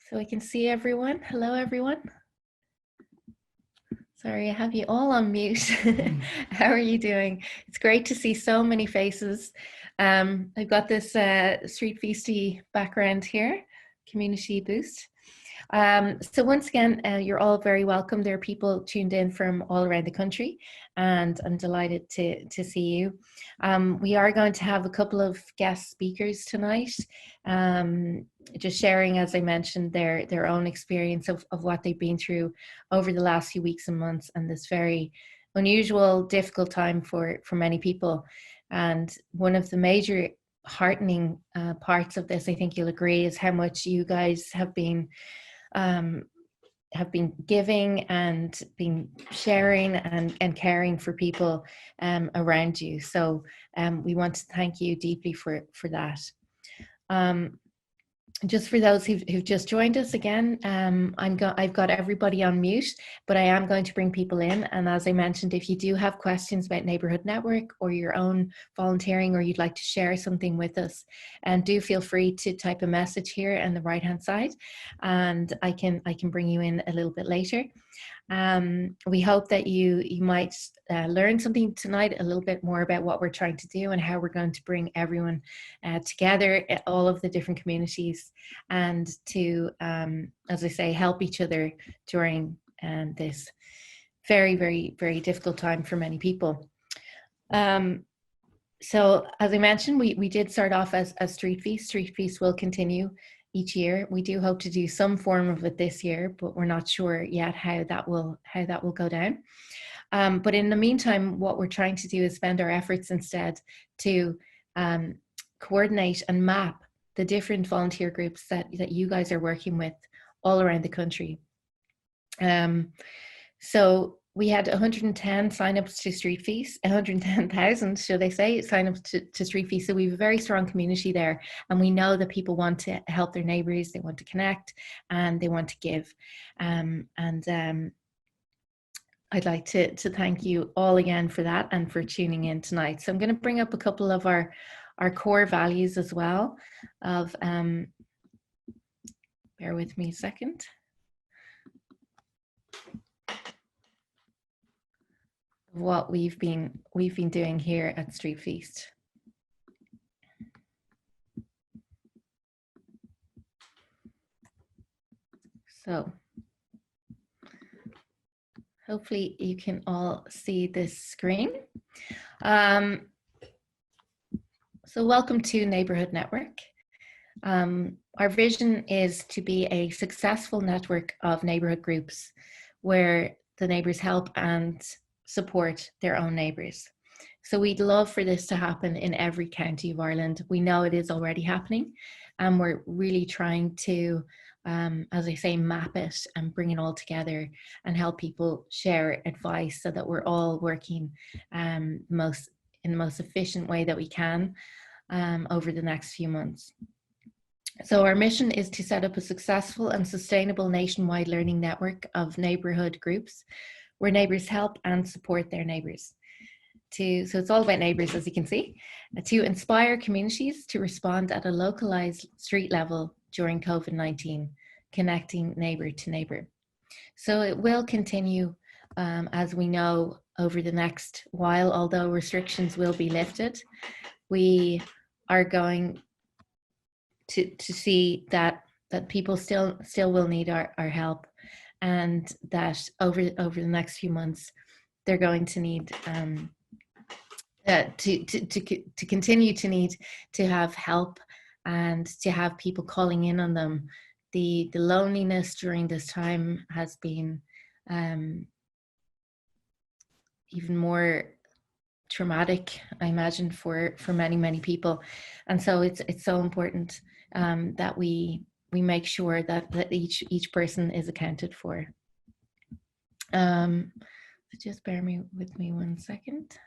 So I can see everyone. Hello, everyone. Sorry, I have you all on mute. How are you doing? It's great to see so many faces. I've got this street feasty background here, community boost. So once again, you're all very welcome. There are people tuned in from all around the country, and I'm delighted to see you. We are going to have a couple of guest speakers tonight, just sharing, as I mentioned, their own experience of what they've been through over the last few weeks and months, and this very unusual, difficult time for many people. And one of the major heartening parts of this, I think you'll agree, is how much you guys have been giving and been sharing and caring for people around you. So we want to thank you deeply for that. Just for those who've just joined us again, I've got everybody on mute, but I am going to bring people in. And as I mentioned, if you do have questions about Neighbourhood Network or your own volunteering, or you'd like to share something with us, and do feel free to type a message here on the right hand side, and I can bring you in a little bit later. We hope that you might learn something tonight, a little bit more about what we're trying to do and how we're going to bring everyone together, all of the different communities, and to, as I say, help each other during this very, very, very difficult time for many people. So as I mentioned, we did start off as Street Feast. Street Feast will continue each year. We do hope to do some form of it this year, but we're not sure yet how that will go down. But in the meantime, what we're trying to do is spend our efforts instead to coordinate and map the different volunteer groups that you guys are working with all around the country. So we had 110 signups to Street Feast, 110,000, should I say, signups to Street Feast. So we have a very strong community there, and we know that people want to help their neighbours, they want to connect, and they want to give. I'd like to thank you all again for that and for tuning in tonight. So I'm going to bring up a couple of our core values as well. Bear with me a second. What we've been doing here at Street Feast. So hopefully you can all see this screen. So welcome to Neighbourhood Network. Our vision is to be a successful network of neighbourhood groups where the neighbours help and support their own neighbours. So we'd love for this to happen in every county of Ireland. We know it is already happening, and we're really trying to, as I say, map it and bring it all together and help people share advice so that we're all working in the most efficient way that we can over the next few months. So our mission is to set up a successful and sustainable nationwide learning network of neighbourhood groups where neighbours help and support their neighbours. So it's all about neighbours, as you can see, to inspire communities to respond at a localised street level during COVID-19, connecting neighbour to neighbour. So it will continue, as we know, over the next while, although restrictions will be lifted. We are going to see that people still will need our help, and that over the next few months they're going to need to continue to need to have help and to have people calling in on them. The loneliness during this time has been even more traumatic, I imagine, for many people, and so it's so important that we make sure that each person is accounted for. So just bear with me 1 second.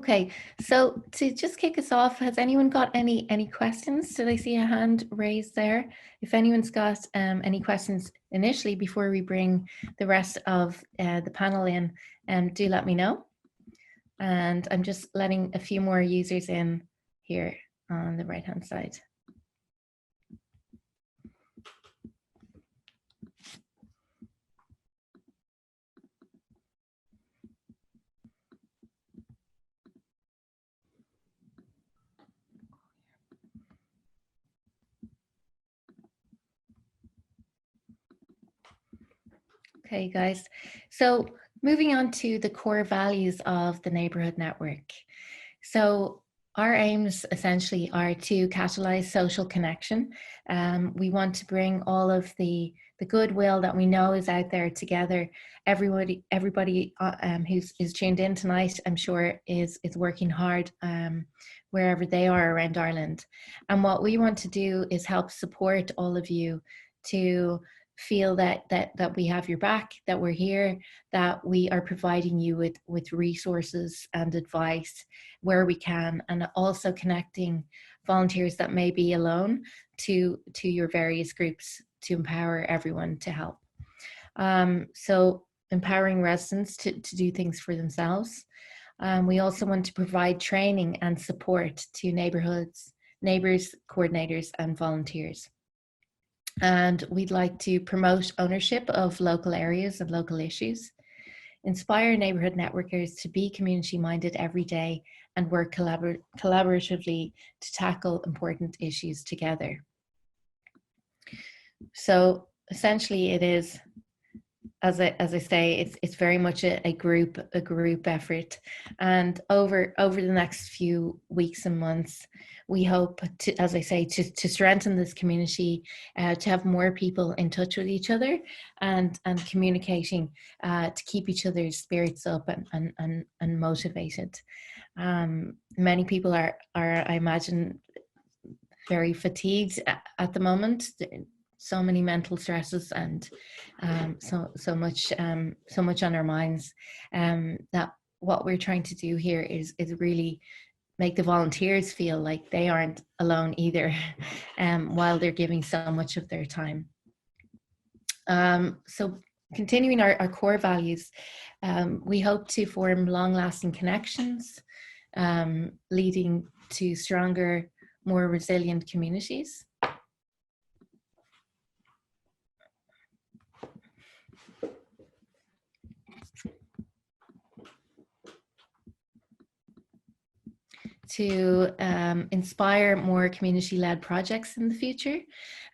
Okay, so to just kick us off, has anyone got any questions? Did I see a hand raised there? If anyone's got any questions initially before we bring the rest of the panel in, do let me know. And I'm just letting a few more users in here on the right-hand side. Okay, guys. So moving on to the core values of the Neighbourhood Network. So our aims essentially are to catalyze social connection. We want to bring all of the goodwill that we know is out there together. Everybody who's tuned in tonight, I'm sure, is working hard wherever they are around Ireland. And what we want to do is help support all of you to feel that we have your back, that we're here, that we are providing you with resources and advice where we can, and also connecting volunteers that may be alone to your various groups to empower everyone to help. So empowering residents to do things for themselves. We also want to provide training and support to neighbours, coordinators and volunteers. And we'd like to promote ownership of local areas and local issues, inspire neighbourhood networkers to be community-minded every day and work collaboratively to tackle important issues together. So essentially it is, as I say, it's very much a group effort, and over the next few weeks and months, we hope to, as I say, to strengthen this community, to have more people in touch with each other and communicating, to keep each other's spirits up and motivated. Many people are, I imagine, very fatigued at the moment. So many mental stresses and so much on our minds, that what we're trying to do here is really make the volunteers feel like they aren't alone either, while they're giving so much of their time. So continuing our core values, we hope to form long-lasting connections, leading to stronger, more resilient communities. To inspire more community-led projects in the future,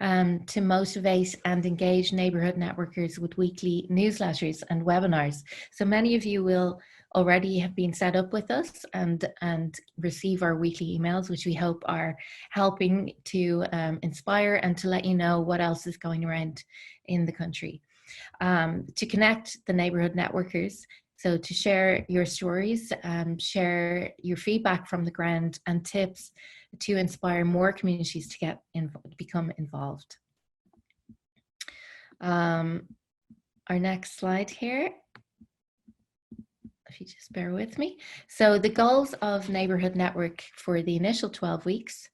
to motivate and engage neighbourhood networkers with weekly newsletters and webinars. So many of you will already have been set up with us and receive our weekly emails, which we hope are helping to inspire and to let you know what else is going around in the country. To connect the neighbourhood networkers, so to share your stories, share your feedback from the ground and tips to inspire more communities to become involved. Our next slide here, if you just bear with me. So the goals of Neighbourhood Network for the initial 12 weeks.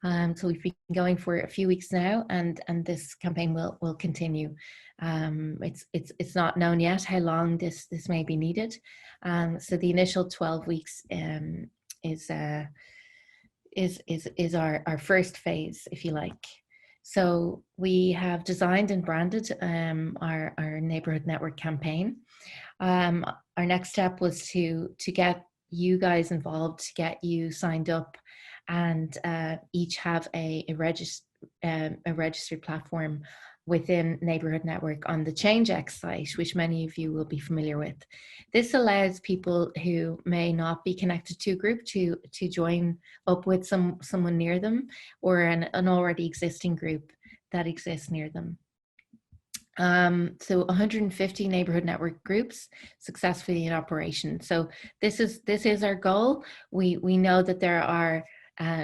So we've been going for a few weeks now, and this campaign will continue. It's not known yet how long this may be needed. So the initial 12 weeks is our first phase, if you like. So we have designed and branded our Neighbourhood Network campaign. Our next step was to get you guys involved, to get you signed up, and each have a registry platform within Neighbourhood Network on the ChangeX site, which many of you will be familiar with. This allows people who may not be connected to a group to join up with someone near them, or an already existing group that exists near them. So 150 Neighbourhood Network groups successfully in operation. So this is our goal. We know that there are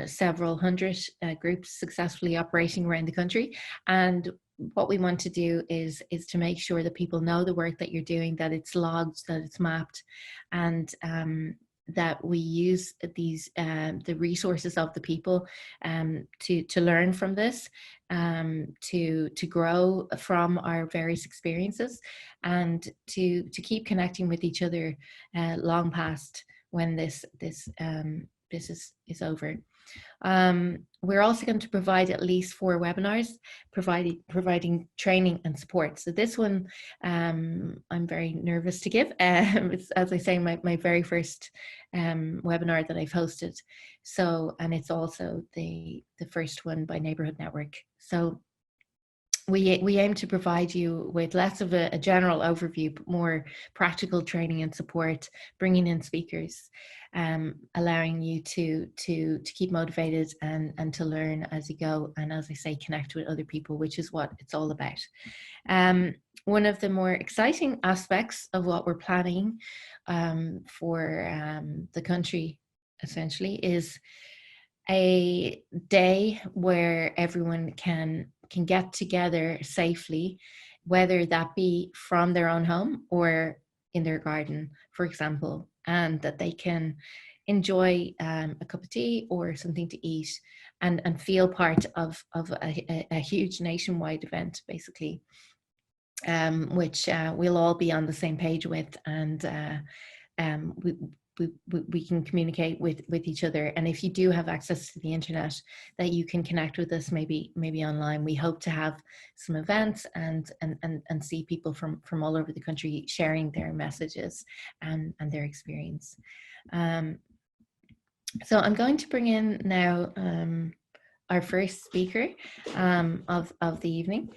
several hundred groups successfully operating around the country, and what we want to do is to make sure that people know the work that you're doing, that it's logged, that it's mapped, and that we use these the resources of the people to learn from this, to grow from our various experiences, and to keep connecting with each other long past when this is over. We're also going to provide at least 4 webinars providing training and support. So this one I'm very nervous to give. It's, as I say, my very first webinar that I've hosted. So, and it's also the first one by Neighbourhood Network. So we aim to provide you with less of a general overview, but more practical training and support, bringing in speakers, allowing you to keep motivated and to learn as you go. And as I say, connect with other people, which is what it's all about. One of the more exciting aspects of what we're planning for the country, essentially, is a day where everyone can get together safely, whether that be from their own home or in their garden, for example, and that they can enjoy a cup of tea or something to eat and feel part of a huge nationwide event, basically, which we'll all be on the same page with, and we can communicate with each other. And if you do have access to the internet, that you can connect with us maybe online. We hope to have some events and see people from all over the country sharing their messages and their experience. So I'm going to bring in now our first speaker of the evening,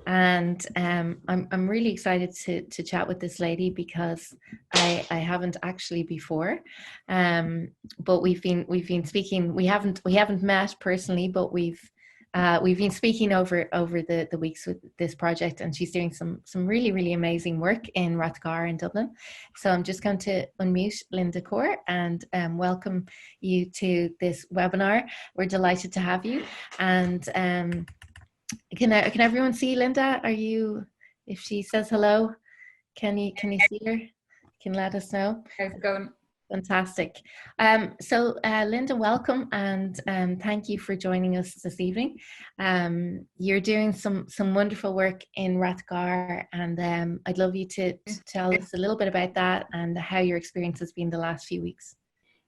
and I'm really excited to chat with this lady because I haven't actually before, but we've been speaking. We haven't met personally, but we've been speaking over the weeks with this project, and she's doing some really amazing work in Rathgar in Dublin. So I'm just going to unmute Linda Core and welcome you to this webinar. We're delighted to have you. And can everyone see Linda? Are you? If she says hello, can you see her? Can let us know. How's it going? Fantastic. So Linda, welcome, and thank you for joining us this evening. You're doing some wonderful work in Rathgar, and I'd love you to tell us a little bit about that and how your experience has been the last few weeks.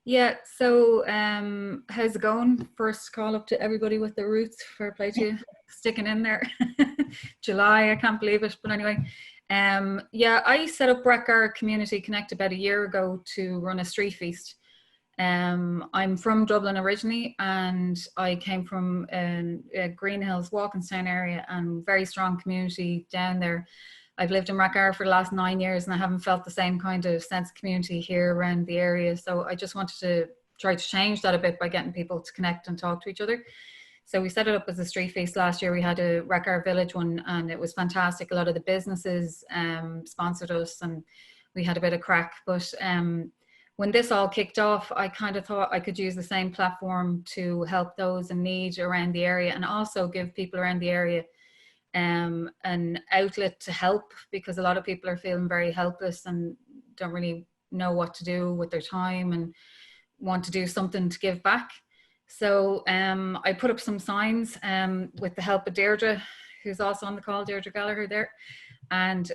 Yeah, so how's it going? First call up to everybody with their roots. Fair play to you, sticking in there. July, I can't believe it, but anyway. Yeah, I set up Rathgar Community Connect about a year ago to run a street feast. I'm from Dublin originally, and I came from a Green Hills Walkinstown area, and very strong community down there. I've lived in Rathgar for the last 9 years, and I haven't felt the same kind of sense of community here around the area. So I just wanted to try to change that a bit by getting people to connect and talk to each other. So we set it up as a street feast last year. We had a Rathgar Village one, and it was fantastic. A lot of the businesses sponsored us, and we had a bit of crack. But when this all kicked off, I kind of thought I could use the same platform to help those in need around the area, and also give people around the area an outlet to help, because a lot of people are feeling very helpless and don't really know what to do with their time and want to do something to give back. So I put up some signs with the help of Deirdre, who's also on the call, Deirdre Gallagher there. And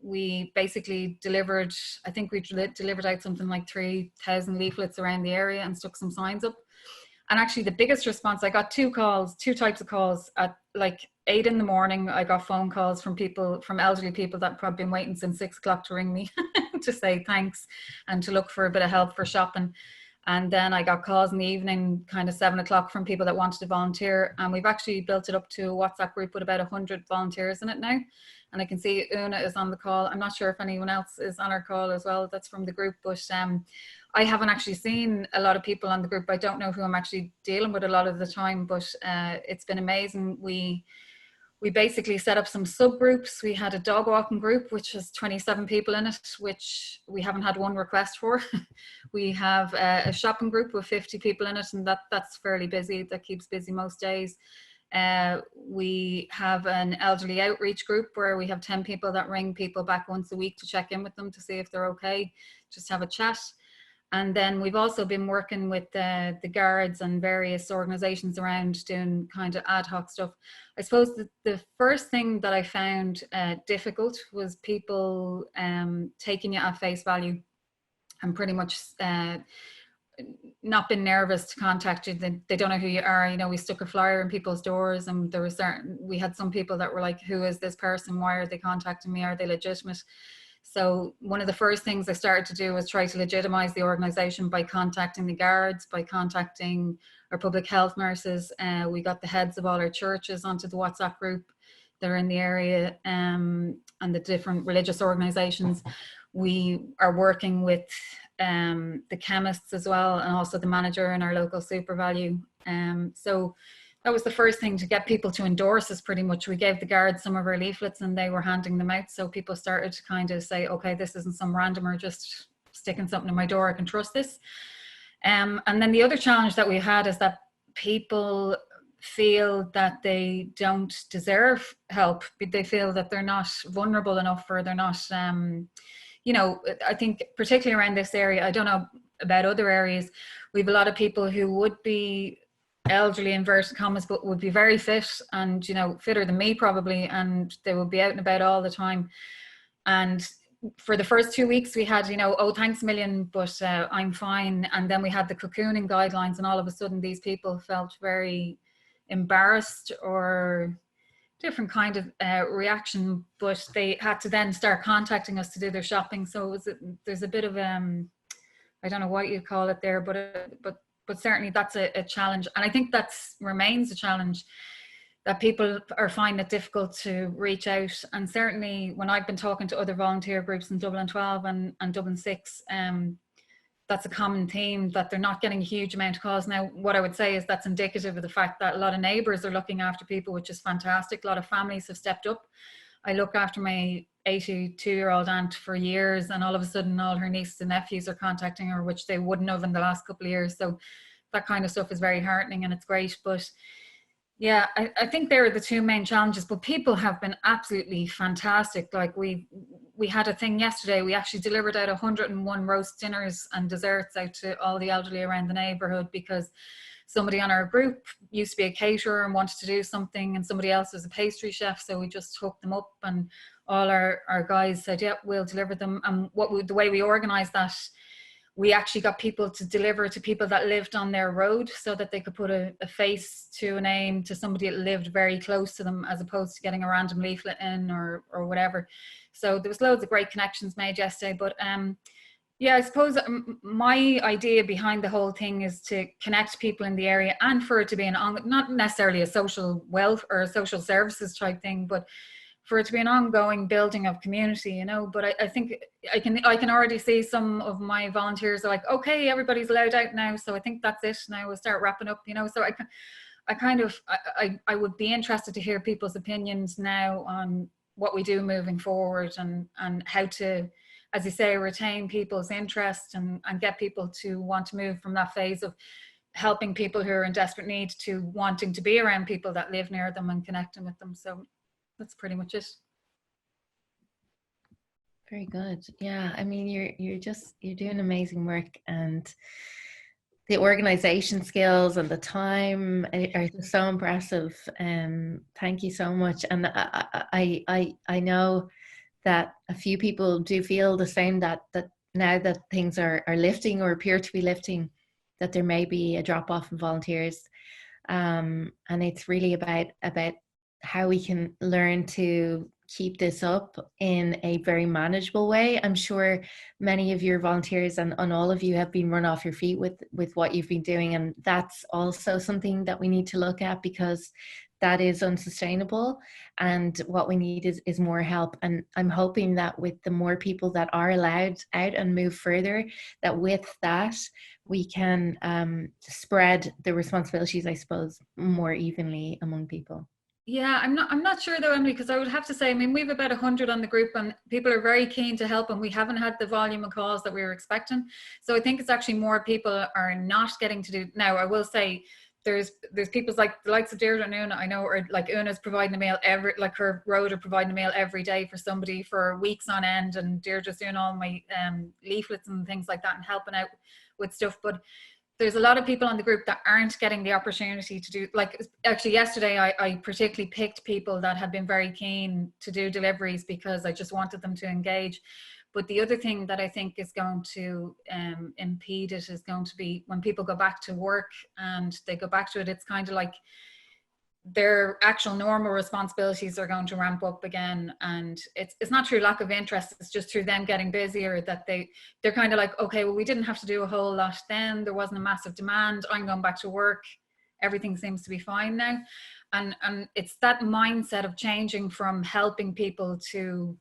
we basically delivered, I think we delivered out something like 3,000 leaflets around the area and stuck some signs up. And actually the biggest response, I got two types of calls at like 8 in the morning. I got phone calls from people, from elderly people that probably been waiting since 6 o'clock to ring me to say thanks and to look for a bit of help for shopping. And then I got calls in the evening, kind of 7 o'clock, from people that wanted to volunteer. And we've actually built it up to a WhatsApp group with about 100 volunteers in it now. And I can see Una is on the call. I'm not sure if anyone else is on our call as well that's from the group, but I haven't actually seen a lot of people on the group. I don't know who I'm actually dealing with a lot of the time, but it's been amazing. We basically set up some subgroups. We had a dog walking group, which has 27 people in it, which we haven't had one request for. We have a shopping group with 50 people in it, and that's fairly busy. That keeps busy most days. We have an elderly outreach group where we have 10 people that ring people back once a week to check in with them to see if they're okay, just have a chat. And then we've also been working with the guards and various organizations around doing kind of ad hoc stuff. I suppose the first thing that I found difficult was people taking it at face value and pretty much not been nervous to contact you. They don't know who you are. You know, we stuck a flyer in people's doors, and we had some people that were like, who is this person? Why are they contacting me? Are they legitimate? So one of the first things I started to do was try to legitimize the organization by contacting the guards, by contacting our public health nurses. We got the heads of all our churches onto the WhatsApp group that are in the area, and the different religious organizations. We are working with the chemists as well, and also the manager in our local SuperValue. So that was the first thing, to get people to endorse us. Pretty much we gave the guards some of our leaflets and they were handing them out, so people started to kind of say, okay, this isn't some randomer just sticking something in my door, I can trust this. And then the other challenge that we had is that people feel that they don't deserve help. They feel that they're not vulnerable enough, or they're not you know, I think particularly around this area, I don't know about other areas, we have a lot of people who would be elderly, inverted commas, but would be very fit and, you know, fitter than me probably, and they would be out and about all the time. And for the first 2 weeks we had, you know, oh, thanks a million, but I'm fine. And then we had the cocooning guidelines, and all of a sudden these people felt very embarrassed, or different kind of reaction, but they had to then start contacting us to do their shopping. So there's a bit of I don't know what you call it there, but certainly that's a challenge. And I think that remains a challenge, that people are finding it difficult to reach out. And certainly when I've been talking to other volunteer groups in Dublin 12 and Dublin 6, that's a common theme, that they're not getting a huge amount of calls. Now, what I would say is that's indicative of the fact that a lot of neighbours are looking after people, which is fantastic. A lot of families have stepped up. I look after my 82-year-old aunt for years, and all of a sudden all her nieces and nephews are contacting her, which they wouldn't have in the last couple of years. So that kind of stuff is very heartening, and it's great. But yeah, I think there are the two main challenges, but people have been absolutely fantastic. Like we had a thing yesterday, we actually delivered out 101 roast dinners and desserts out to all the elderly around the neighbourhood, because somebody on our group used to be a caterer and wanted to do something, and somebody else was a pastry chef, so we just hooked them up, and all our guys said, yeah, we'll deliver them. And the way we organised that, we actually got people to deliver to people that lived on their road, so that they could put a face to a name to somebody that lived very close to them, as opposed to getting a random leaflet in or whatever. So there was loads of great connections made yesterday. But yeah, I suppose my idea behind the whole thing is to connect people in the area, and for it to be not necessarily a social welfare or a social services type thing, but for it to be an ongoing building of community, you know. But I think I can already see some of my volunteers are like, okay, everybody's allowed out now, so I think that's it. Now we'll start wrapping up, you know. So I would be interested to hear people's opinions now on what we do moving forward, and how to, as you say, retain people's interest and get people to want to move from that phase of helping people who are in desperate need to wanting to be around people that live near them and connecting with them. So that's pretty much it. Very good. Yeah, I mean, you're doing amazing work, and the organization skills and the time are so impressive. Thank you so much. And I know that a few people do feel the same, that now that things are lifting or appear to be lifting, that there may be a drop off in volunteers. And it's really about how we can learn to keep this up in a very manageable way. I'm sure many of your volunteers and all of you have been run off your feet with what you've been doing, and that's also something that we need to look at, because that is unsustainable, and what we need is more help. And I'm hoping that with the more people that are allowed out and move further, that with that we can spread the responsibilities, I suppose, more evenly among people. Yeah, I'm not sure though, Emily, because I would have to say, I mean, we've about 100 on the group, and people are very keen to help, and we haven't had the volume of calls that we were expecting. So I think it's actually more people are not getting to do. Now, I will say there's people like the likes of Deirdre and Una, I know, or like Una's providing a meal like her Rhoda providing a meal every day for somebody for weeks on end, and Deirdre's doing all my leaflets and things like that and helping out with stuff. But there's a lot of people on the group that aren't getting the opportunity to do, like actually yesterday I particularly picked people that had been very keen to do deliveries because I just wanted them to engage. But the other thing that I think is going to impede it is going to be when people go back to work and they go back to it, it's kind of like their actual normal responsibilities are going to ramp up again, and it's not through lack of interest, it's just through them getting busier that they're kind of like, okay, well, we didn't have to do a whole lot then, there wasn't a massive demand, I'm going back to work, everything seems to be fine now. And it's that mindset of changing from helping people to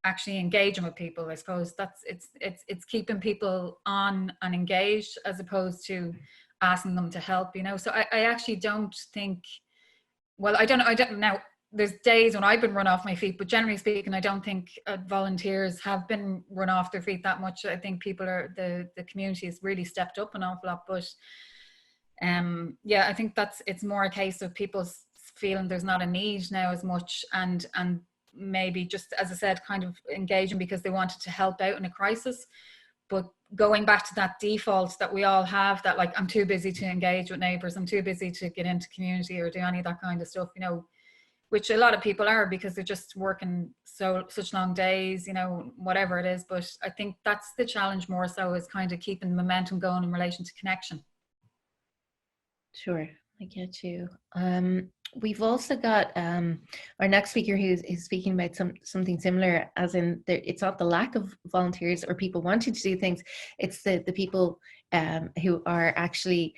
actually engaging with people. I suppose that's it's keeping people on and engaged as opposed to asking them to help, you know. So I actually don't think, well, I don't now, there's days when I've been run off my feet, but generally speaking, I don't think volunteers have been run off their feet that much. I think people are, the community has really stepped up an awful lot. But yeah, I think it's more a case of people feeling there's not a need now as much, and maybe just, as I said, kind of engaging because they wanted to help out in a crisis. But going back to that default that we all have, that like, I'm too busy to engage with neighbours, I'm too busy to get into community or do any of that kind of stuff, you know, which a lot of people are because they're just working such long days, you know, whatever it is. But I think that's the challenge more so, is kind of keeping the momentum going in relation to connection. Sure, I get you. We've also got our next speaker who's speaking about something similar, as in it's not the lack of volunteers or people wanting to do things, it's the people who are actually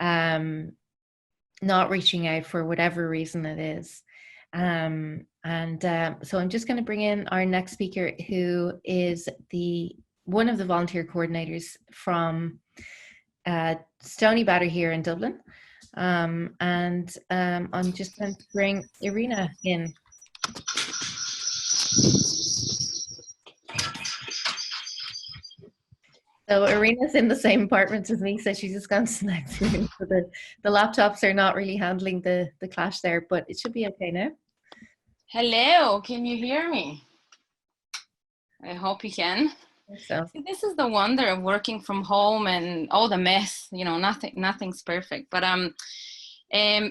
not reaching out for whatever reason it is. So I'm just going to bring in our next speaker, who is one of the volunteer coordinators from Stony Batter here in Dublin. I'm just going to bring Irina in. So Irina's in the same apartment as me, so she's just gone to the next room. So the laptops are not really handling the clash there, but it should be okay now. Hello, can you hear me? I hope you can. So this is the wonder of working from home and all the mess, you know, nothing's perfect. But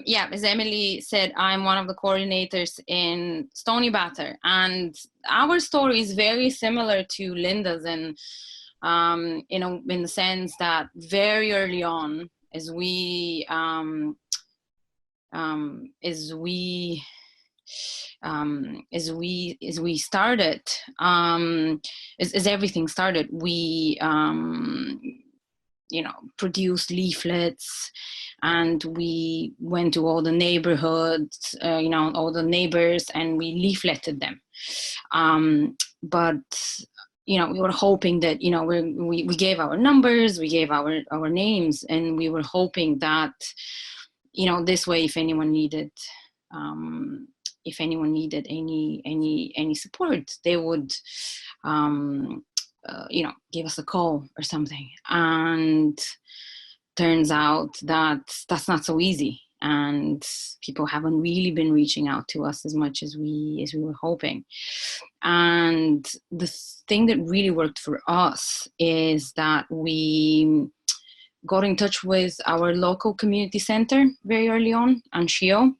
yeah, as Emily said, I'm one of the coordinators in Stony Batter, and our story is very similar to Linda's, and you know, in the sense that very early on, as we started, as everything started, we you know, produced leaflets, and we went to all the neighborhoods, you know, all the neighbors, and we leafleted them. But you know, we were hoping that, you know, we gave our numbers, we gave our names, and we were hoping that, you know, this way, if anyone needed any support, they would you know, give us a call or something. And turns out that that's not so easy, and people haven't really been reaching out to us as much as we were hoping. And the thing that really worked for us is that we got in touch with our local community center very early on, Anshio,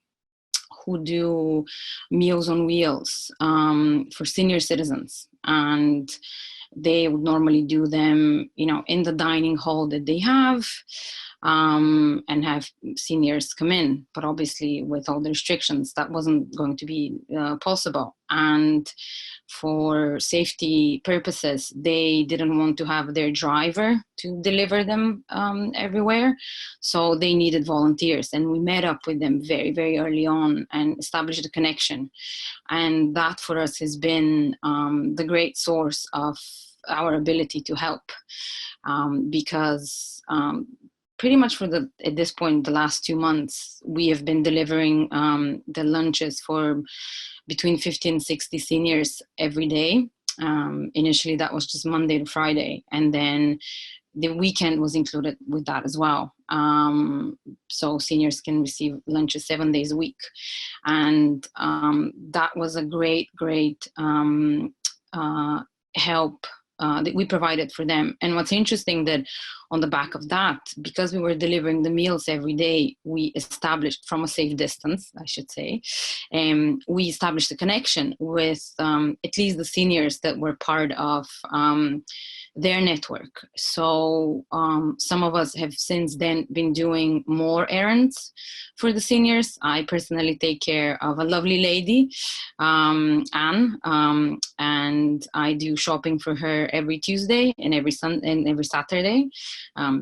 who do Meals on Wheels for senior citizens. And they would normally do them, you know, in the dining hall that they have, and have seniors come in. But obviously, with all the restrictions, that wasn't going to be possible. And for safety purposes, they didn't want to have their driver to deliver them everywhere. So they needed volunteers. And we met up with them very, very early on and established a connection. And that for us has been the great source of our ability to help, because pretty much at this point, the last 2 months, we have been delivering the lunches for between 50 and 60 seniors every day. Initially, that was just Monday to Friday. And then the weekend was included with that as well. So seniors can receive lunches 7 days a week. And that was a great help that we provided for them. And what's interesting that on the back of that, because we were delivering the meals every day, we established, from a safe distance, I should say, we established a connection with at least the seniors that were part of their network. So some of us have since then been doing more errands for the seniors. I personally take care of a lovely lady, Anne, and I do shopping for her every Tuesday and every Saturday.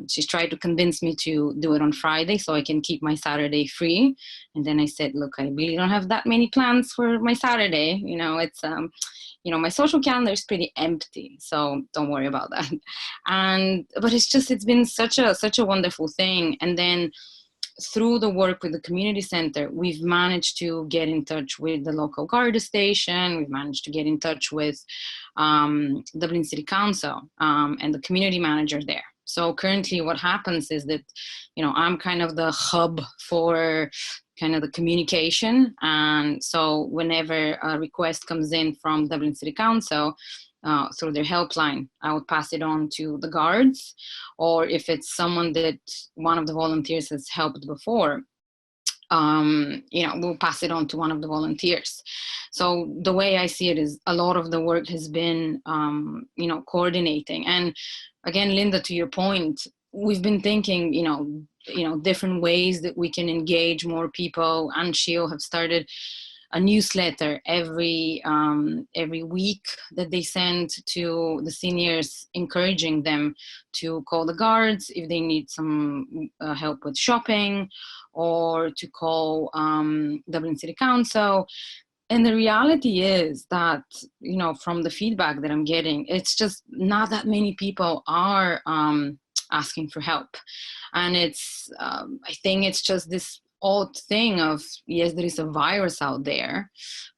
She's tried to convince me to do it on Friday so I can keep my Saturday free. And then I said, look, I really don't have that many plans for my Saturday. You know, it's my social calendar is pretty empty, so don't worry about that. But it's been such a wonderful thing. And then through the work with the community center, we've managed to get in touch with the local Garda station. We've managed to get in touch with Dublin City Council and the community manager there. So currently what happens is that, I'm kind of the hub for kind of the communication. And so whenever a request comes in from Dublin City Council, through their helpline, I would pass it on to the guards, or if it's someone that one of the volunteers has helped before, we'll pass it on to one of the volunteers. So the way I see it is a lot of the work has been, coordinating. And again, Linda, to your point, we've been thinking, different ways that we can engage more people. And Shio have started a newsletter every week that they send to the seniors, encouraging them to call the guards if they need some help with shopping, or to call Dublin City Council. And the reality is that, from the feedback that I'm getting, it's just not that many people are asking for help. And it's, I think it's just this odd thing of, yes, there is a virus out there,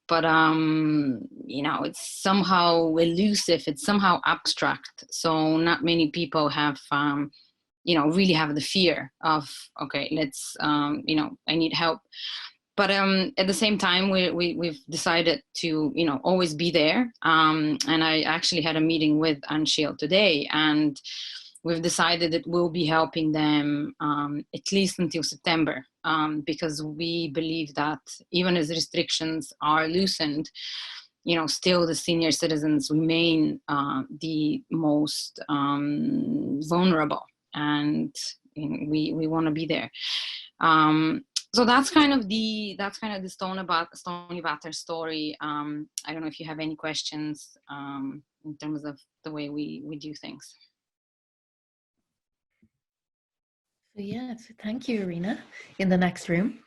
but it's somehow elusive, it's somehow abstract. So not many people have really have the fear of, okay, let's I need help. But at the same time, we've decided to always be there, and I actually had a meeting with Anshil today, and we've decided that we'll be helping them at least until September, because we believe that even as restrictions are loosened, still the senior citizens remain the most vulnerable, and we want to be there. So that's kind of the Stony Batter story. I don't know if you have any questions in terms of the way we do things. Yes, thank you, Irina. In the next room,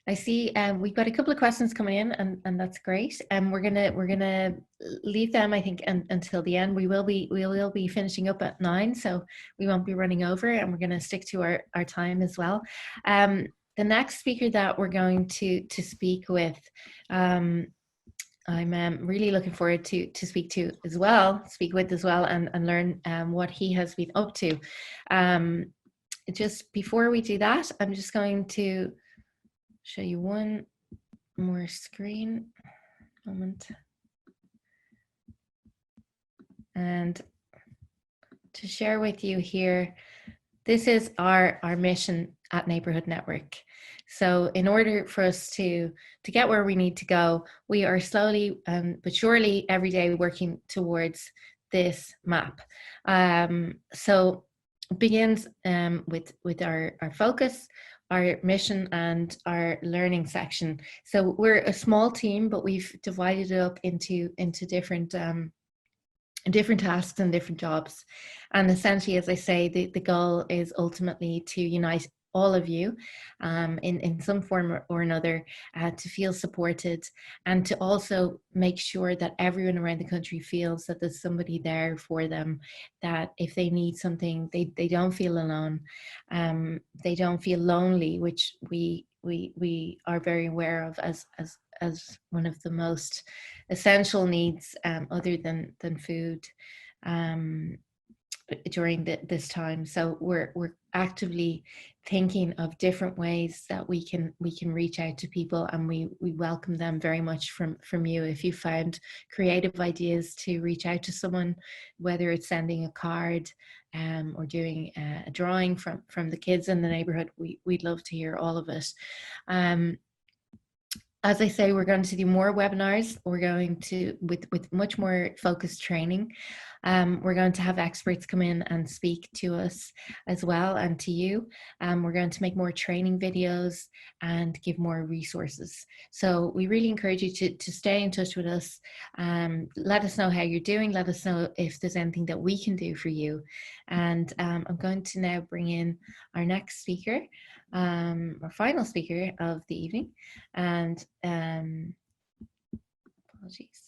I see we've got a couple of questions coming in, and that's great. And we're gonna leave them, I think, until the end. We will be finishing up at 9, so we won't be running over, and we're gonna stick to our time as well. The next speaker that we're going to speak with, I'm really looking forward to speak with as well, and learn what he has been up to. Just before we do that, I'm just going to show you one more screen moment, and to share with you here, this is our mission at Neighbourhood Network. So in order for us to get where we need to go, we are slowly but surely every day working towards this map. So it begins with our focus, our mission, and our learning section. So we're a small team, but we've divided it up into different tasks and different jobs. And essentially, as I say, the goal is ultimately to unite all of you in some form or another, to feel supported, and to also make sure that everyone around the country feels that there's somebody there for them, that if they need something, they don't feel alone, they don't feel lonely, which we are very aware of as one of the most essential needs, other than food. during this time. So we're actively thinking of different ways that we can reach out to people, and we welcome them very much from you. If you found creative ideas to reach out to someone, whether it's sending a card or doing a drawing from the kids in the neighborhood, we'd love to hear all of it. As I say, we're going to do more webinars. We're going to, with much more focused training. We're going to have experts come in and speak to us as well, and to you. We're going to make more training videos and give more resources. So we really encourage you to stay in touch with us. Let us know how you're doing. Let us know if there's anything that we can do for you. And I'm going to now bring in our next speaker, our final speaker of the evening. And apologies,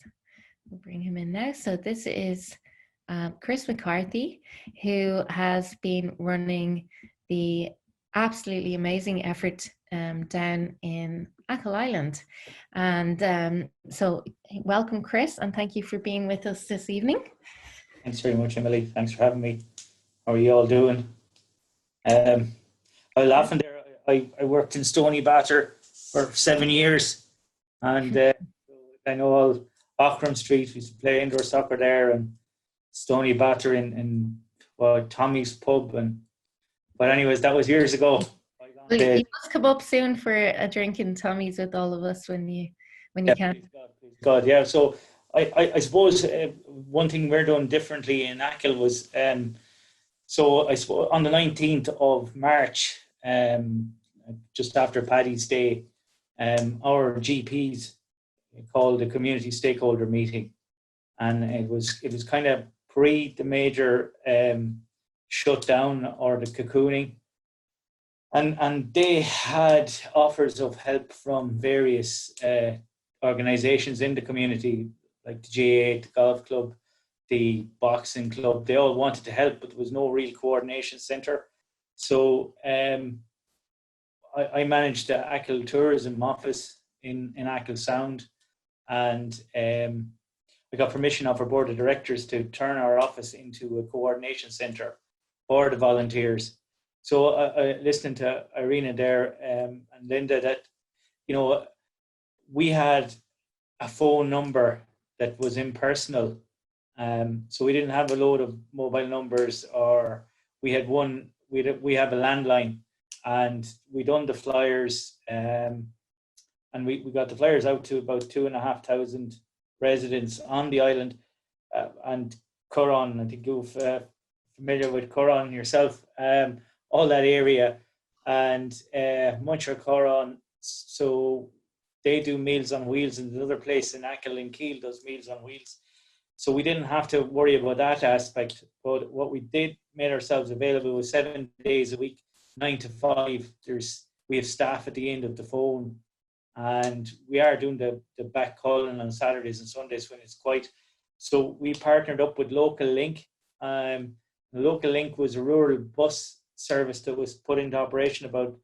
we'll bring him in now. So this is Chris McCarthy, who has been running the absolutely amazing effort down in Achill Island. And so welcome, Chris, and thank you for being with us this evening. Thanks very much, Emily. Thanks for having me. How are you all doing? I was laughing there. I worked in Stony Batter for 7 years, and I know all Auckram Street. We used to play indoor soccer there, and Stony Batter in Tommy's pub. But anyways, that was years ago. Well, you must come up soon for a drink in Tommy's with all of us when you can. Please God, yeah. So I suppose one thing we're doing differently in Achill was so I suppose on the 19th of March, just after Paddy's Day, our GPs called a community stakeholder meeting, and it was kind of pre the major shutdown or the cocooning, and they had offers of help from various organisations in the community, like the GAA, the golf club, the boxing club. They all wanted to help, but there was no real coordination centre. So I managed the Achill Tourism Office in Achill Sound, and I got permission off our board of directors to turn our office into a coordination centre for the volunteers. So I listened to Irina there and Linda that, we had a phone number that was impersonal. So we didn't have a load of mobile numbers, or we had one. We have a landline, and we done the flyers, and we got the flyers out to about 2,500 residents on the island, and Curran. I think you're familiar with Curran yourself, all that area, and Muncher Curran. So they do Meals on Wheels, and another place in Achill in Keele does Meals on Wheels. So we didn't have to worry about that aspect. But what we did, made ourselves available, was 7 days a week, 9 to 5. We have staff at the end of the phone, and we are doing the back calling on Saturdays and Sundays when it's quiet. So we partnered up with Local Link. The Local Link was a rural bus service that was put into operation about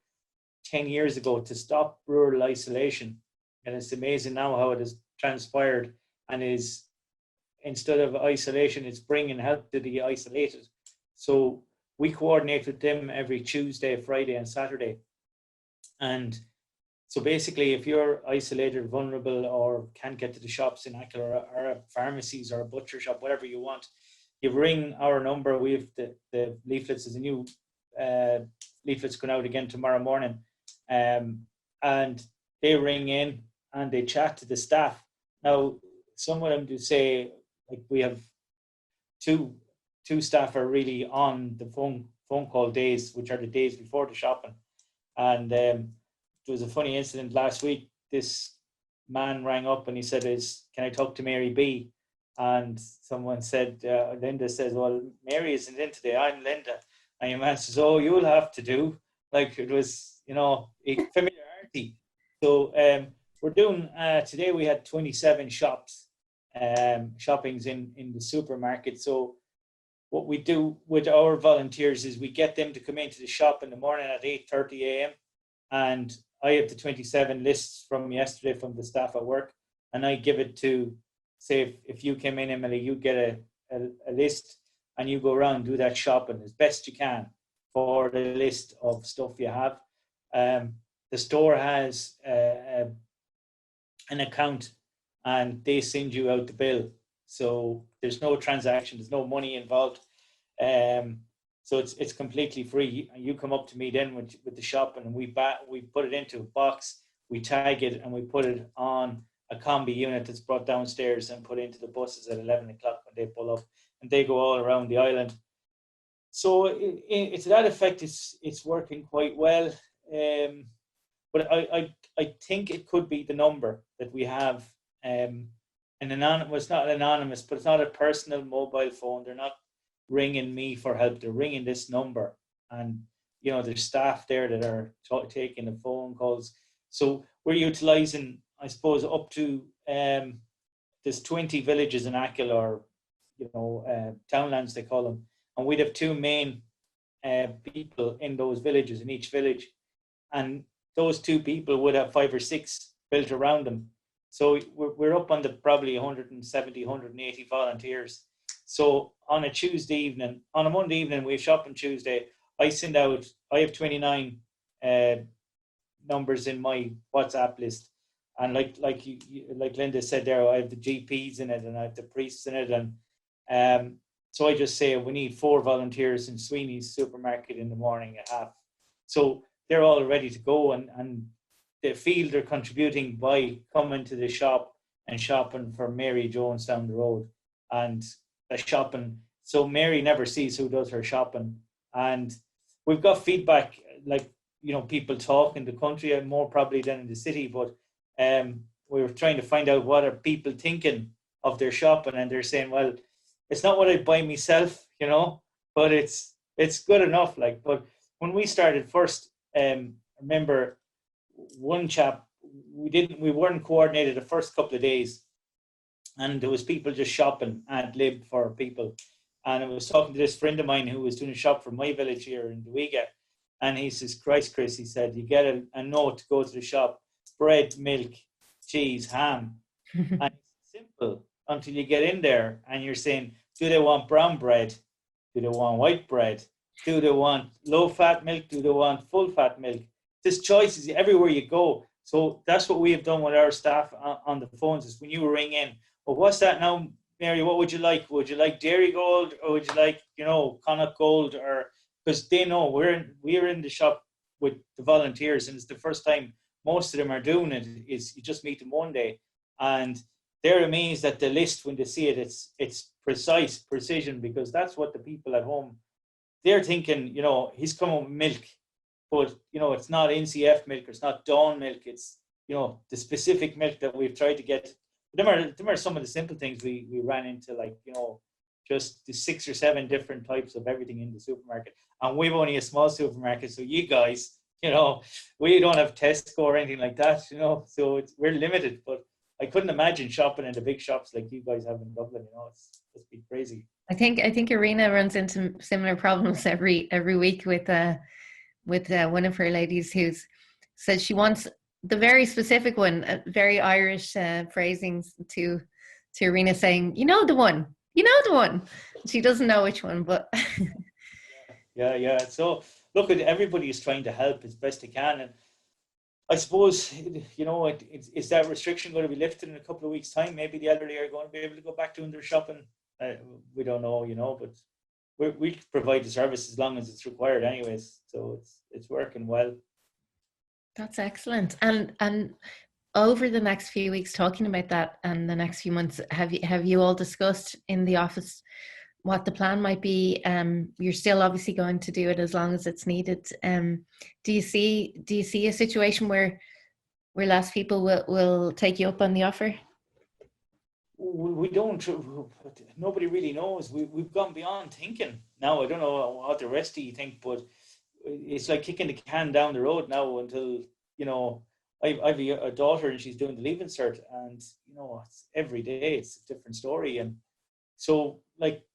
10 years ago to stop rural isolation. And it's amazing now how it has transpired, and is, instead of isolation, it's bringing help to the isolated. So we coordinate with them every Tuesday, Friday and Saturday. And so basically, if you're isolated, vulnerable, or can't get to the shops in Achill, or pharmacies, or a butcher shop, whatever you want, you ring our number. We have the leaflets. There's a new leaflets going out again tomorrow morning. And they ring in and they chat to the staff. Now, some of them do say, like, we have two staff are really on the phone call days, which are the days before the shopping. And there was a funny incident last week. This man rang up and he said, "Can I talk to Mary B?" And someone said, Linda says, "Well, Mary isn't in today. I'm Linda." And your man says, "Oh, you'll have to do." Like, it was, a familiarity. So we're doing, today we had 27 shops, shoppings in the supermarket. So what we do with our volunteers is we get them to come into the shop in the morning at 8:30 a.m. And I have the 27 lists from yesterday from the staff at work. And I give it to, say, if you came in, Emily, you get a list and you go around and do that shopping as best you can for the list of stuff you have. The store has an account, and they send you out the bill. So there's no transaction, there's no money involved. So it's completely free. You come up to me then with the shopping, and we put it into a box, we tag it, and we put it on a combi unit that's brought downstairs and put into the buses at 11 o'clock when they pull up, and they go all around the island. So to that effect, it's working quite well. But I think it could be the number that we have. An anonymous, not anonymous, but it's not a personal mobile phone. They're not ringing me for help. They're ringing this number, and there's staff there that are taking the phone calls. So we're utilising, I suppose, up to there's 20 villages in Achill, or townlands they call them, and we'd have two main people in those villages, in each village, and those two people would have 5 or 6 built around them. So we're up on the probably 170, 180 volunteers. So on a Tuesday evening, on a Monday evening, we shop on Tuesday. I have 29 numbers in my WhatsApp list. And like Linda said there, I have the GPs in it and I have the priests in it. And so I just say we need 4 volunteers in Sweeney's supermarket in the morning at 8:30. So they're all ready to go, and they feel they're contributing by coming to the shop and shopping for Mary Jones down the road. And the shopping, so Mary never sees who does her shopping. And we've got feedback, like, people talk in the country more probably than in the city, but we're trying to find out what are people thinking of their shopping, and they're saying, well, it's not what I buy myself, but it's good enough. But when we started first, remember one chap, we weren't coordinated the first couple of days, and there was people just shopping ad lib for people. And I was talking to this friend of mine who was doing a shop for my village here in Duiga, and he says, Christ, Chris, he said, you get a note to go to the shop, bread, milk, cheese, ham. And it's simple until you get in there and you're saying, do they want brown bread? Do they want white bread? Do they want low-fat milk? Do they want full-fat milk? There's choices everywhere you go. So that's what we have done with our staff on the phones, is when you ring in, well, what's that now, Mary? What would you like? Would you like Dairy Gold, or would you like, Connacht Gold? Or because they know we're in the shop with the volunteers, and it's the first time most of them are doing it. Is you just meet them one day, and they're amazed at the list when they see it. It's precision, because that's what the people at home, they're thinking. He's coming with milk, but it's not NCF milk, or it's not Dawn milk. It's the specific milk that we've tried to get. Them are some of the simple things we ran into, like just the 6 or 7 different types of everything in the supermarket, and we've only a small supermarket, so you guys, we don't have Tesco or anything like that, so we're limited. But I couldn't imagine shopping in the big shops like you guys have in Dublin. It's be crazy. I think Irina runs into similar problems every week with one of her ladies who says she wants the very specific one, very Irish phrasings to Irina, saying, the one. She doesn't know which one, but yeah. So look, everybody is trying to help as best they can, and I suppose is that restriction going to be lifted in a couple of weeks' time? Maybe the elderly are going to be able to go back doing their shopping. We don't know, but we provide the service as long as it's required, anyways. So it's working well. That's excellent. And over the next few weeks, talking about that, and the next few months, have you all discussed in the office what the plan might be? You're still obviously going to do it as long as it's needed. Do you see a situation where less people will take you up on the offer? We don't. Nobody really knows. We've gone beyond thinking now. I don't know what the rest of you think, but it's like kicking the can down the road now until I've a daughter, and she's doing the Leaving Cert, and it's every day it's a different story. And so, like,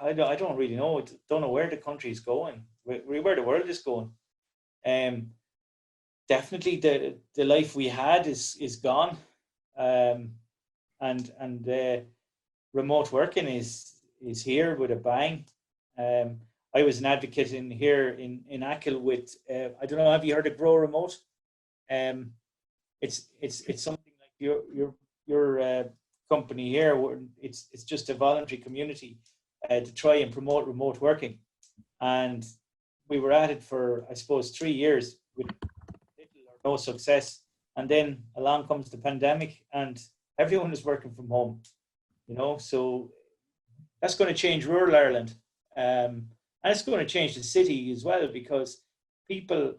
I don't really know. I don't know where the country is going, where the world is going. Definitely the life we had is gone, and remote working is here with a bang. I was an advocate in here in Achill with, I don't know, have you heard of Grow Remote? It's something like your company here, where it's just a voluntary community to try and promote remote working. And we were at it for, I suppose, 3 years with little or no success. And then along comes the pandemic and everyone is working from home, you know, so that's going to change rural Ireland. And it's going to change the city as well, because people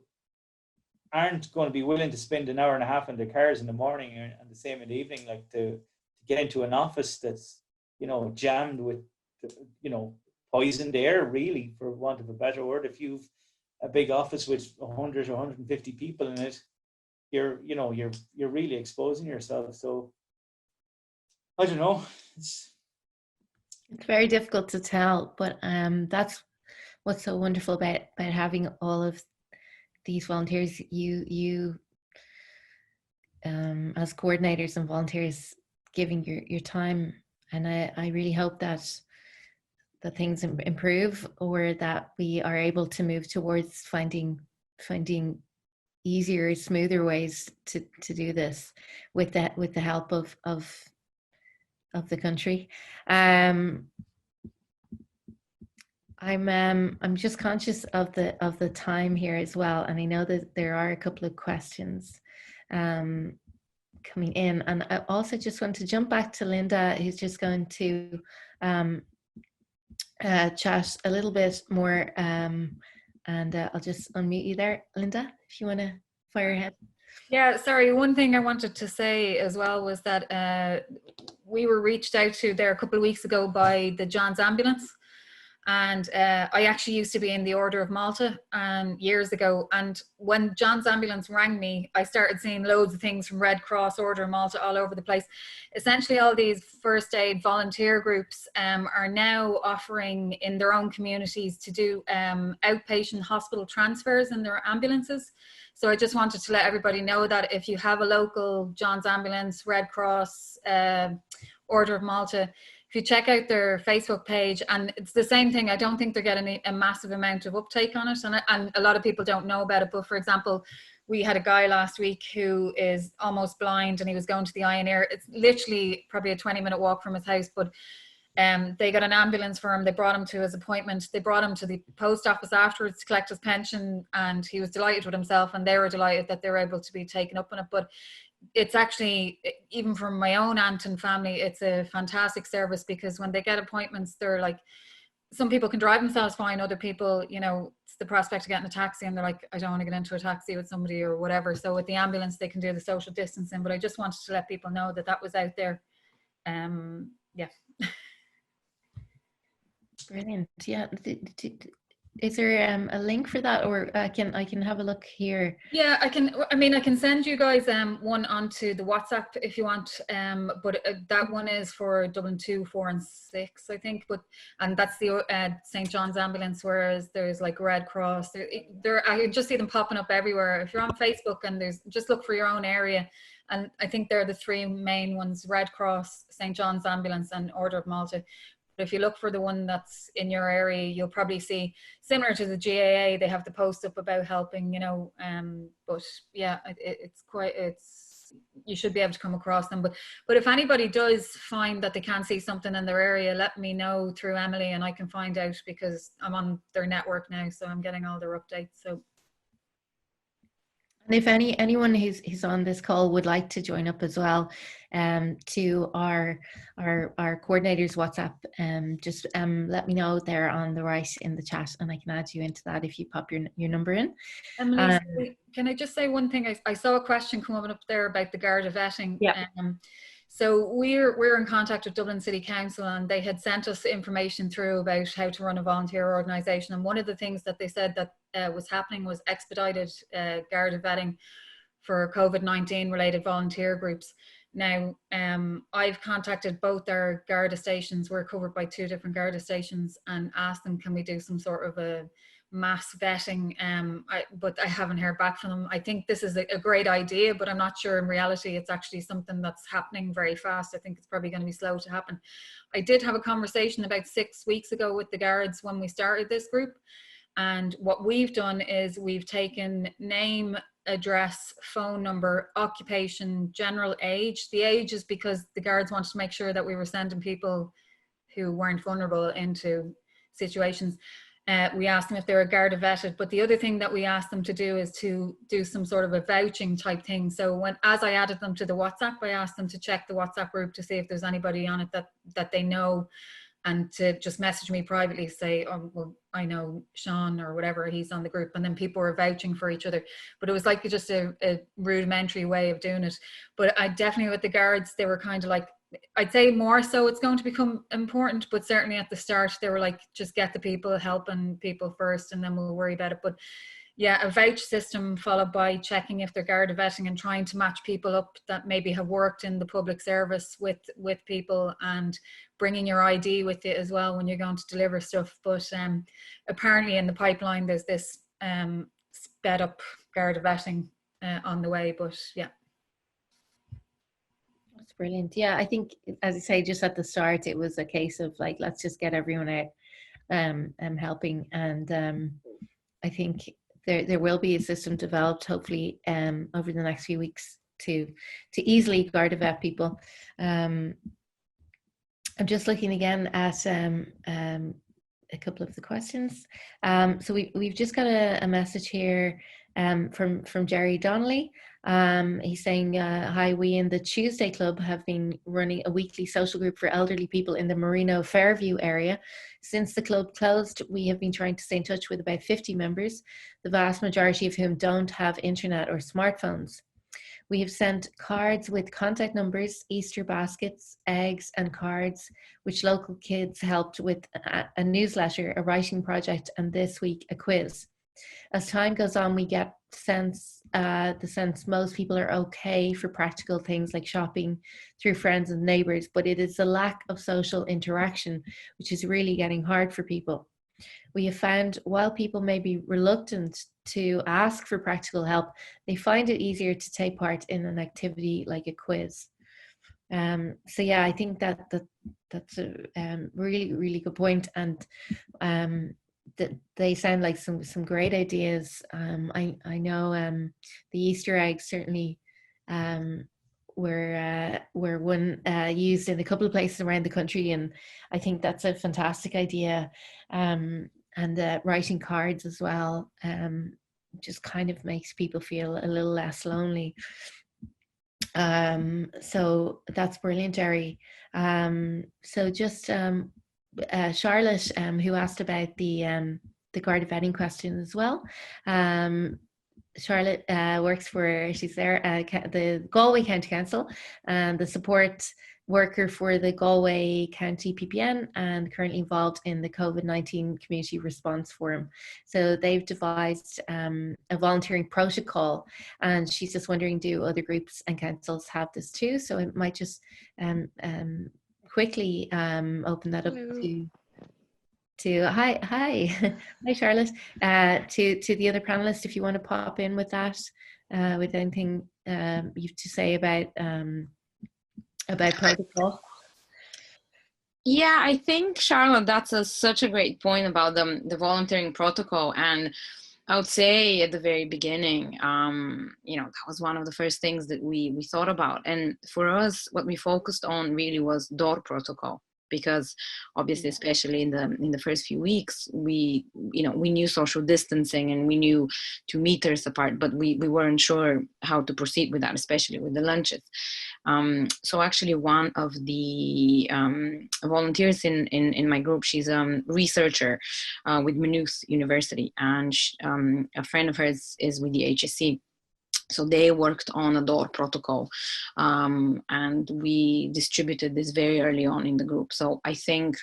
aren't going to be willing to spend an hour and a half in their cars in the morning and the same in the evening, like to get into an office that's, you know, jammed with, you know, poisoned air, really, for want of a better word. If you've a big office with 100 or 150 people in it, you're really exposing yourself. So I don't know. It's very difficult to tell, but that's what's so wonderful about having all of these volunteers, you as coordinators and volunteers, giving your time. And I really hope that things improve, or that we are able to move towards finding easier, smoother ways to do this with the help of the country. I'm just conscious of the time here as well, and I know that there are a couple of questions coming in, and I also just want to jump back to Linda, who's just going to chat a little bit more, and I'll just unmute you there, Linda, if you want to fire ahead. Yeah, sorry. One thing I wanted to say as well was that we were reached out to there a couple of weeks ago by the John's Ambulance. And I actually used to be in the Order of Malta years ago. And when John's Ambulance rang me, I started seeing loads of things from Red Cross, Order of Malta, all over the place. Essentially, all these first aid volunteer groups are now offering in their own communities to do outpatient hospital transfers in their ambulances. So I just wanted to let everybody know that if you have a local John's Ambulance, Red Cross, Order of Malta, if you check out their Facebook page, and it's the same thing, I don't think they're getting a massive amount of uptake on it, and a lot of people don't know about it. But for example, we had a guy last week who is almost blind, and he was going to the Eye and Ear. It's literally probably a 20-minute walk from his house, but they got an ambulance for him. They brought him to his appointment. They brought him to the post office afterwards to collect his pension, and he was delighted with himself, and they were delighted that they were able to be taken up on it. But it's actually, even from my own aunt and family, it's a fantastic service, because when they get appointments, they're like, some people can drive themselves fine, other people, you know, it's the prospect of getting a taxi and they're like, I don't want to get into a taxi with somebody or whatever. So with the ambulance, they can do the social distancing. But I just wanted to let people know that that was out there. Yeah. Brilliant. Yeah. Is there a link for that, or I can have a look here? Yeah, I can send you guys one onto the WhatsApp if you want, but that one is for Dublin 2, 4 and 6, I think, and that's the St. John's Ambulance, whereas there's like Red Cross, I just see them popping up everywhere. If you're on Facebook and just look for your own area, and I think they're the three main ones: Red Cross, St. John's Ambulance and Order of Malta. If you look for the one that's in your area, you'll probably see, similar to the GAA, they have the post up about helping, you know, but yeah, you should be able to come across them. But if anybody does find that they can't see something in their area, let me know through Emily and I can find out, because I'm on their network now, so I'm getting all their updates. So. And if anyone who's on this call would like to join up as well, to our coordinators WhatsApp, just let me know there on the right in the chat, and I can add you into that if you pop your number in. Emily, can I just say one thing? I saw a question coming up there about the Garda vetting. Yeah. So we're in contact with Dublin City Council, and they had sent us information through about how to run a volunteer organisation. And one of the things that they said that was happening was expedited Garda vetting for COVID-19 related volunteer groups. Now, I've contacted both our Garda stations. We're covered by 2 different Garda stations, and asked them, can we do some sort of a mass vetting, but I haven't heard back from them. I think this is a great idea, but I'm not sure in reality it's actually something that's happening very fast. I think it's probably going to be slow to happen. I did have a conversation about 6 weeks ago with the guards when we started this group, and what we've done is we've taken name, address, phone number, occupation, general age. The age is because the guards wanted to make sure that we were sending people who weren't vulnerable into situations. We asked them if they were Garda vetted, but the other thing that we asked them to do is to do some sort of a vouching type thing. So as I added them to the WhatsApp, I asked them to check the WhatsApp group to see if there's anybody on it that they know, and to just message me privately, say, oh, well, I know Sean or whatever, he's on the group, and then people were vouching for each other. But it was like just a rudimentary way of doing it. But I definitely, with the guards, they were kind of like, I'd say more so it's going to become important, but certainly at the start they were like, just get the people, helping people first, and then we'll worry about it. But yeah, a vouch system followed by checking if they're Garda vetting and trying to match people up that maybe have worked in the public service with people, and bringing your ID with you as well when you're going to deliver stuff. But apparently in the pipeline there's this sped up Garda vetting on the way. But yeah. That's brilliant. Yeah, I think, as I say, just at the start, it was a case of like, let's just get everyone out helping. And I think there will be a system developed, hopefully, over the next few weeks to easily Garda vet people. I'm just looking again at a couple of the questions. So we've just got a message here from Jerry Donnelly. He's saying, hi, we in the Tuesday Club have been running a weekly social group for elderly people in the Marino Fairview area. Since the club closed, we have been trying to stay in touch with about 50 members, the vast majority of whom don't have internet or smartphones. We have sent cards with contact numbers, Easter baskets, eggs and cards, which local kids helped with a newsletter, a writing project, and this week a quiz. As time goes on, we get the sense most people are okay for practical things like shopping through friends and neighbours, but it is the lack of social interaction which is really getting hard for people. We have found while people may be reluctant to ask for practical help, they find it easier to take part in an activity like a quiz. So yeah, I think that's a really, really good point, and that they sound like some great ideas. I know the Easter eggs certainly were one used in a couple of places around the country, and I think that's a fantastic idea. And writing cards as well just kind of makes people feel a little less lonely. So that's brilliant, Jerry. So just Charlotte, who asked about the Garda vetting question as well. Charlotte works for, she's there, the Galway County Council, and the support worker for the Galway County PPN, and currently involved in the COVID-19 Community Response Forum. So they've devised a volunteering protocol, and she's just wondering, do other groups and councils have this too? So it might just quickly open that up to hi hi Charlotte, to the other panelists, if you want to pop in with that, with anything you've to say about protocol. Yeah, I think, Charlotte, that's such a great point about the volunteering protocol. And I would say at the very beginning, that was one of the first things that we thought about. And for us, what we focused on really was door protocol, because obviously, especially in the first few weeks, we knew social distancing and we knew 2 meters apart, but we weren't sure how to proceed with that, especially with the lunches. So actually one of the volunteers in my group, she's a researcher with Maynooth University, and a friend of hers is with the HSC. So they worked on a door protocol, and we distributed this very early on in the group. So I think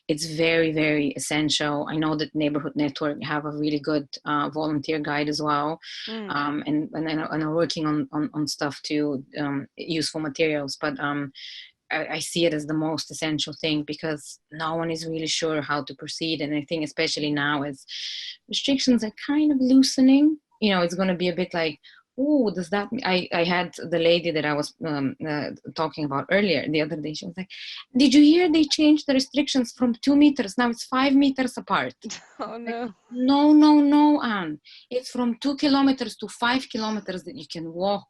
it's very, very essential. I know that Neighbourhood Network have a really good volunteer guide as well, and are working on stuff to useful materials. But I see it as the most essential thing, because no one is really sure how to proceed. And I think especially now as restrictions are kind of loosening, it's going to be a bit like, oh, does that mean? I had the lady that I was talking about earlier the other day. She was like, did you hear they changed the restrictions from 2 meters? Now it's 5 meters apart. Oh no. Like, no, Anne. It's from 2 kilometers to 5 kilometers that you can walk.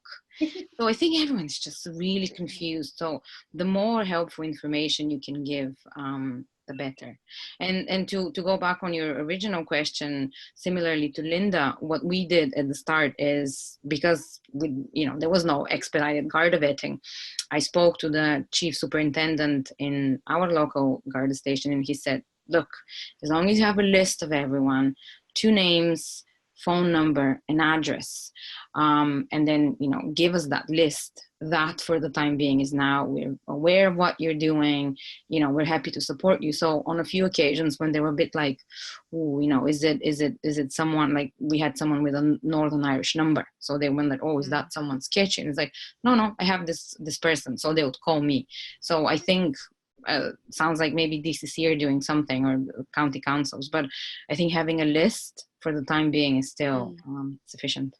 So I think everyone's just really confused. So the more helpful information you can give, the better. And to go back on your original question, similarly to Linda, what we did at the start is, because there was no expedited Garda vetting, I spoke to the chief superintendent in our local Garda station, and he said, look, as long as you have a list of everyone, 2 names, phone number, and address, and then give us that list. That for the time being is now we're aware of what you're doing. We're happy to support you. So on a few occasions when they were a bit like, oh, is it someone, like we had someone with a Northern Irish number, so they went like, oh, is that someone sketchy? And it's like, no, I have this person, so they would call me. So I think sounds like maybe DCC are doing something, or county councils, but I think having a list for the time being is still sufficient.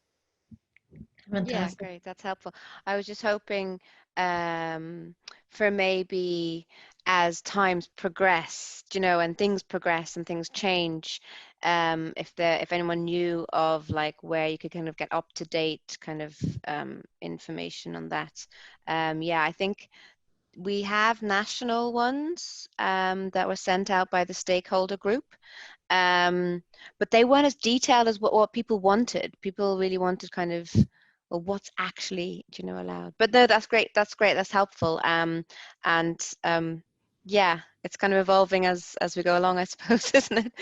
Fantastic. Yeah, great. That's helpful. I was just hoping for maybe as times progress, and things progress and things change, if anyone knew of like where you could kind of get up to date kind of information on that. I think we have national ones that were sent out by the stakeholder group. But they weren't as detailed as what people wanted. People really wanted kind of, well, what's actually, allowed. But no, that's great. That's helpful. It's kind of evolving as we go along, I suppose, isn't it?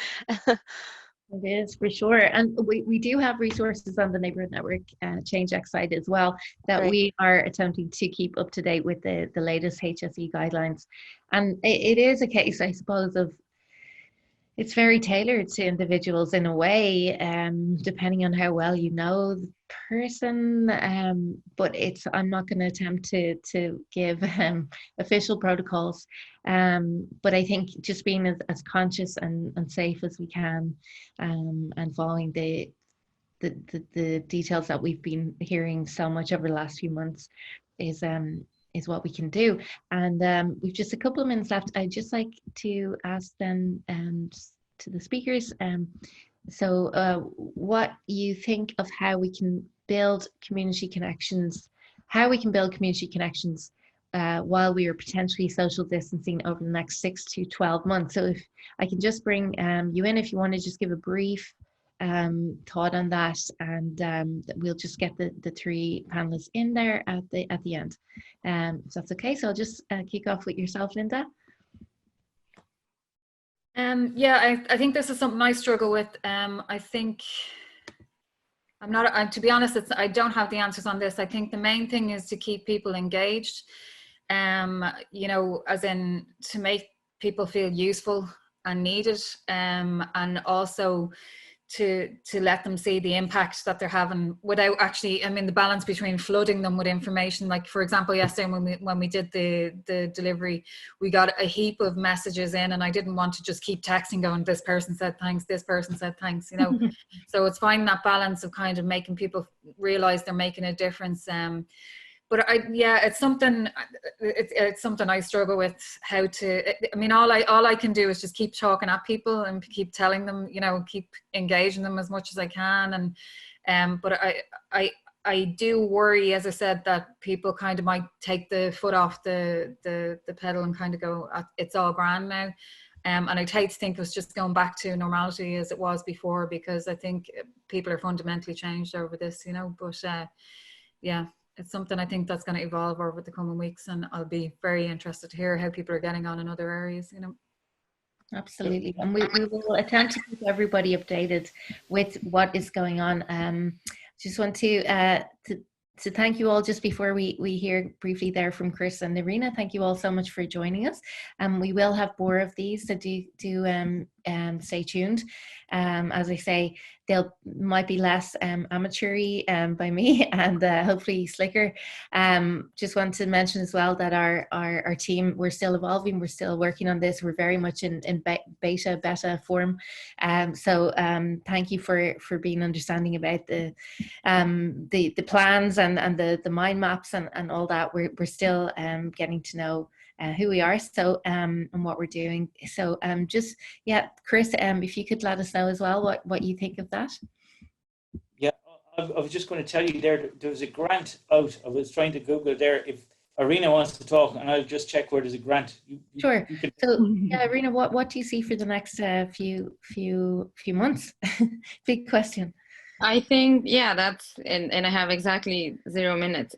It is, for sure. And we do have resources on the Neighbourhood Network Change X site as well that Great. We are attempting to keep up to date with the latest HSE guidelines. And it is a case, I suppose, of it's very tailored to individuals in a way, depending on how well you know the person. But I'm not going to attempt to give official protocols. But I think just being as conscious and safe as we can, and following the details that we've been hearing so much over the last few months is what we can do. And we've just a couple of minutes left. I'd just like to ask them to the speakers, what you think of how we can build community connections, while we are potentially social distancing over the next 6 to 12 months. So if I can just bring you in, if you want to just give a brief thought on that, and we'll just get the 3 panelists in there at the end. If that's okay. So I'll just kick off with yourself, Linda. I think this is something I struggle with. I think to be honest, I don't have the answers on this. I think the main thing is to keep people engaged, as in to make people feel useful and needed, and also to let them see the impact that they're having without actually, the balance between flooding them with information. Like, for example, yesterday when we did the delivery, we got a heap of messages in, and I didn't want to just keep texting going, this person said thanks, this person said thanks, So it's finding that balance of kind of making people realize they're making a difference. But it's something I struggle with, how to, all I can do is just keep talking at people and keep telling them, keep engaging them as much as I can. And, but I do worry, as I said, that people kind of might take the foot off the pedal and kind of go, it's all grand now. And I'd hate to think it was just going back to normality as it was before, because I think people are fundamentally changed over this, but it's something I think that's going to evolve over the coming weeks, and I'll be very interested to hear how people are getting on in other areas, Absolutely. And we will attempt to keep everybody updated with what is going on. Just want to thank you all just before we hear briefly there from Chris and Irina. Thank you all so much for joining us. We will have more of these, so do stay tuned. As I say, they'll might be less amateur-y by me, and hopefully slicker. Just want to mention as well that our team, we're still evolving, we're still working on this, we're very much in beta form. So thank you for being understanding about the plans and the mind maps and all that. We're still getting to know who we are, so and what we're doing. So just, yeah, Chris, if you could let us know as well what you think of that. Yeah, I was just going to tell you there was a grant out. I was trying to Google there if Irina wants to talk, and I'll just check where there's a grant. Sure. You can... So yeah, Irina, what do you see for the next few months? Big question. I think, yeah, that's, and I have exactly 0 minutes.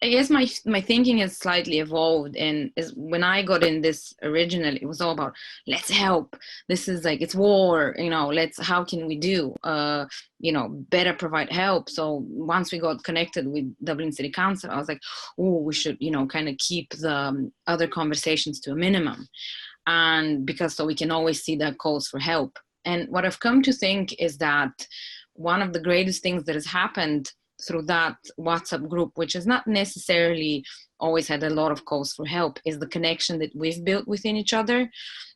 I guess my thinking has slightly evolved, and is when I got in this originally, it was all about, let's help. This is like, it's war, how can we do, better provide help. So once we got connected with Dublin City Council, I was like, oh, we should, kind of keep the other conversations to a minimum. And because so we can always see the calls for help. And what I've come to think is that one of the greatest things that has happened through that WhatsApp group, which has not necessarily always had a lot of calls for help, is the connection that we've built within each other.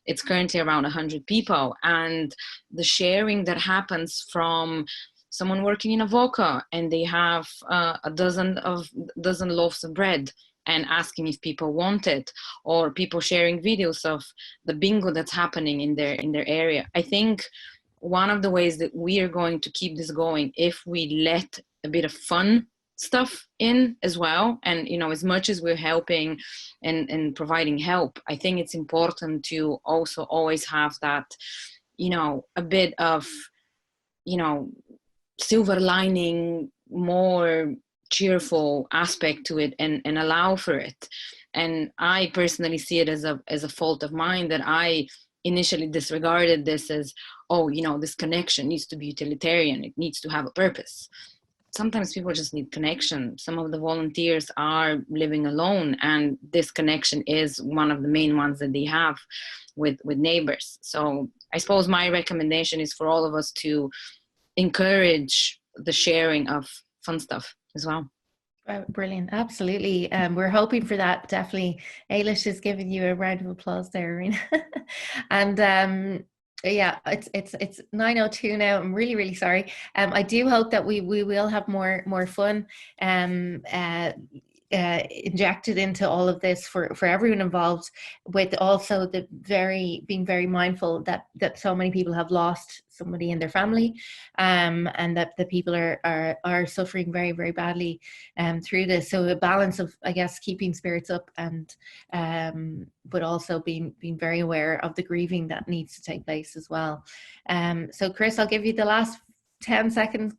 It's currently around 100 people, and the sharing that happens from someone working in a Voca and they have a dozen loaves of bread and asking if people want it, or people sharing videos of the bingo that's happening in their area. I think one of the ways that we are going to keep this going, if we let a bit of fun stuff in as well, and as much as we're helping and providing help, I think it's important to also always have that, a bit of, silver lining, more cheerful aspect to it, and allow for it. And I personally see it as a fault of mine, that I initially disregarded this as, this connection needs to be utilitarian, it needs to have a purpose. Sometimes people just need connection. Some of the volunteers are living alone, and this connection is one of the main ones that they have with neighbors. So I suppose my recommendation is for all of us to encourage the sharing of fun stuff as well. Brilliant. Absolutely. We're hoping for that. Definitely. Ailish is giving you a round of applause there, Irina. And yeah, it's 9:02 now. I'm really, really sorry. I do hope that we will have more fun injected into all of this for everyone involved, with also being very mindful that so many people have lost somebody in their family, and that the people are suffering very, very badly through this. So a balance of, I guess, keeping spirits up and but also being very aware of the grieving that needs to take place as well. So Chris, I'll give you the last 10 seconds.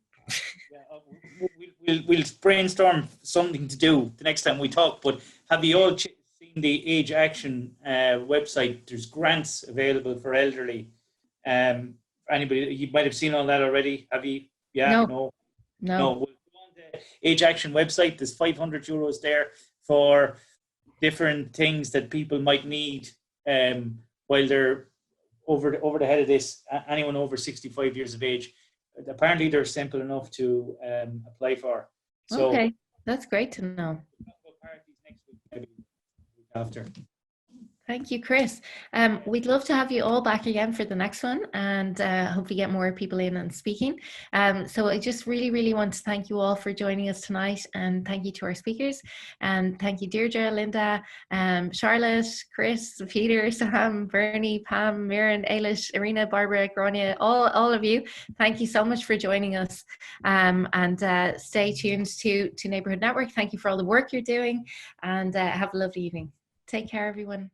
We'll brainstorm something to do the next time we talk, but have you all seen the Age Action website? There's grants available for elderly. Anybody, you might have seen all that already, have you? Yeah, no. We'll go on the Age Action website. There's €500 there for different things that people might need while they're over the head of this. Anyone over 65 years of age. Apparently they're simple enough to apply for. So, okay, that's great to know. Parties next week, maybe week after. Thank you, Chris. We'd love to have you all back again for the next one, and hopefully get more people in and speaking. So I just really, really want to thank you all for joining us tonight, and thank you to our speakers. And thank you, Deirdre, Linda, Charlotte, Chris, Peter, Sam, Bernie, Pam, Mirren, Ailish, Irina, Barbara, Grania, all of you. Thank you so much for joining us. And stay tuned to Neighbourhood Network. Thank you for all the work you're doing, and have a lovely evening. Take care, everyone.